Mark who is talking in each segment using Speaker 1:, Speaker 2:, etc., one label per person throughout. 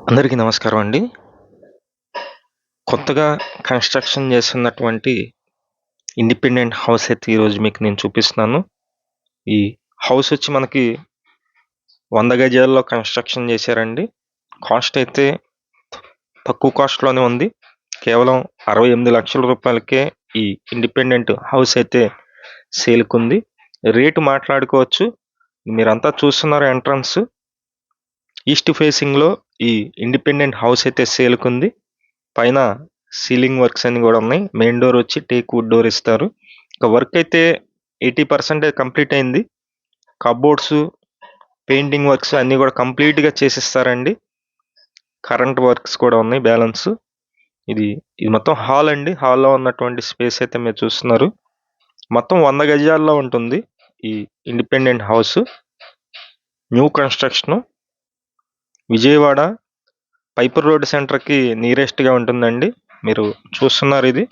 Speaker 1: అందరికీ నమస్కారం అండి. కొత్తగా కన్‌స్ట్రక్షన్ చేస్తున్నటువంటి ఇండిపెండెంట్ హౌస్ అయితే ఈరోజు మీకు నేను చూపిస్తున్నాను. ఈ హౌస్ వచ్చి మనకి 100 గజాల్లో కన్‌స్ట్రక్షన్ చేశారండి. కాస్ట్ అయితే తక్కువ కాస్ట్‌లోనే ఉంది. కేవలం 68,00,000 రూపాయలకే ఈ ఇండిపెండెంట్ హౌస్ అయితే సేల్‌కుంది. రేటు మాట్లాడుకోవచ్చు. మీరంతా చూస్తున్నారు ఎంట్రన్స్. ఈస్ట్ ఫేసింగ్‌లో ఈ ఇండిపెండెంట్ హౌస్ అయితే సేల్‌కుంది. పైన సీలింగ్ వర్క్స్ అన్ని కూడా ఉన్నాయి. మెయిన్ డోర్ వచ్చి టేక్ వుడ్ డోర్ ఇస్తారు. ఇక వర్క్ అయితే 80% కంప్లీట్ అయింది. కబోర్డ్స్, పెయింటింగ్ వర్క్స్ అన్నీ కూడా కంప్లీట్‌గా చేసిస్తారండి. కరెంట్ వర్క్స్ కూడా ఉన్నాయి బ్యాలెన్స్. ఇది మొత్తం హాల్ అండి. హాల్‌లో ఉన్నటువంటి స్పేస్ అయితే మీరు చూస్తున్నారు. మొత్తం 100 గజాల్లో ఉంటుంది ఈ independent house. New construction. Vijayawada పైపర్ రోడ్ సెంటర్‌కి నియరెస్ట్‌గా ఉంటుందండి. మీరు చూస్తున్నారు ఇది.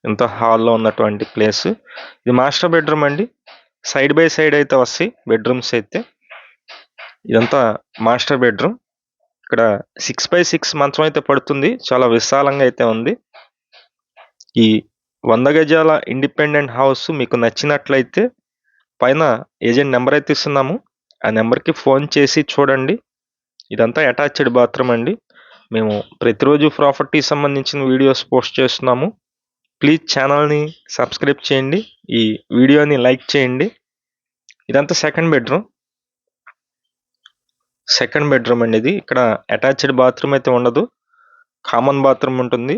Speaker 1: ఇంత హాల్‌లో ఉన్నటువంటి ప్లేస్. ఇది మాస్టర్ బెడ్రూమ్ అండి. సైడ్ బై సైడ్ అయితే వస్తాయి బెడ్రూమ్స్ అయితే. ఇదంతా మాస్టర్ బెడ్రూమ్. ఇక్కడ 6x6 మంచం అయితే పడుతుంది. చాలా విశాలంగా అయితే ఉంది. ఈ 100 గజాల ఇండిపెండెంట్ హౌస్ మీకు నచ్చినట్లయితే పైన ఏజెంట్ నెంబర్ అయితే ఇస్తున్నాము. ఆ నెంబర్‌కి ఫోన్ చేసి చూడండి. ఇదంతా అటాచ్డ్ బాత్రూమ్ అండి. మేము ప్రతిరోజు ప్రాపర్టీకి సంబంధించిన వీడియోస్ పోస్ట్ చేస్తున్నాము. ప్లీజ్ ఛానల్‌ని సబ్స్క్రైబ్ చేయండి. ఈ వీడియోని లైక్ చేయండి. ఇదంతా సెకండ్ బెడ్రూమ్. సెకండ్ బెడ్రూమ్ అండి ఇది. ఇక్కడ అటాచ్డ్ బాత్రూమ్ అయితే ఉండదు. కామన్ బాత్రూమ్ ఉంటుంది.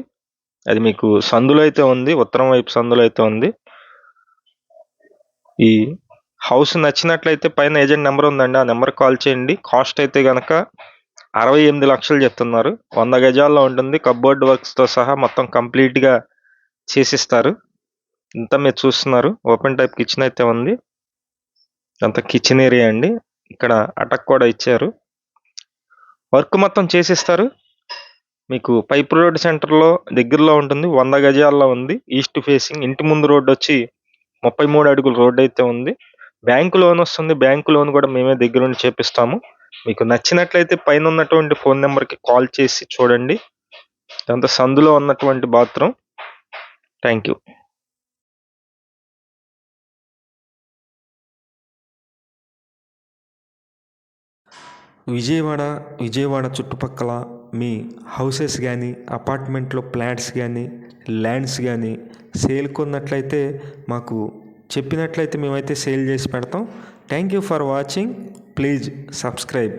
Speaker 1: అది మీకు సందులో అయితే ఉంది. ఉత్తరం వైపు సందులో అయితే ఉంది. ఈ హౌస్ నచ్చినట్లయితే పైన ఏజెంట్ నెంబర్ ఉందండి. ఆ నెంబర్‌కి కాల్ చేయండి. కాస్ట్ అయితే గనక 68,00,000 చెప్తున్నారు. 100 గజాల్లో ఉంటుంది. కప్‌బోర్డ్ వర్క్స్‌తో సహా మొత్తం కంప్లీట్‌గా చేసిస్తారు. ఇంతా మీరు చూస్తున్నారు. ఓపెన్ టైప్ కిచెన్ అయితే ఉంది. ఇదంతా కిచెన్ ఏరియా అండి. ఇక్కడ అటక్ కూడా ఇచ్చారు. వర్క్ మొత్తం చేసిస్తారు. మీకు పైప్ రోడ్ సెంటర్‌లో దగ్గరలో ఉంటుంది. 100 గజాల్లో ఉంది. East facing. ఇంటి ముందు రోడ్డొచ్చి 33 అడుగుల రోడ్డయితే ఉంది. బ్యాంక్ లోన్ వస్తుంది. బ్యాంక్ లోన్ కూడా మేమే దగ్గరుండి చేపిస్తాము. మీకు నచ్చినట్లయితే పైనున్నటువంటి ఫోన్ నంబర్‌కి కాల్ చేసి చూడండి. ఇదంతా సందులో ఉన్నటువంటి బాత్రూమ్. Thank you. విజయవాడ చుట్టుపక్కల మీ హౌసెస్ కానీ, అపార్ట్మెంట్లో ఫ్లాట్స్ కానీ, ల్యాండ్స్ కానీ సేల్‌కున్నట్లయితే మాకు చెప్పినట్లయితే మేమైతే సేల్ చేసి పెడతాం. Thank you for watching. Please subscribe.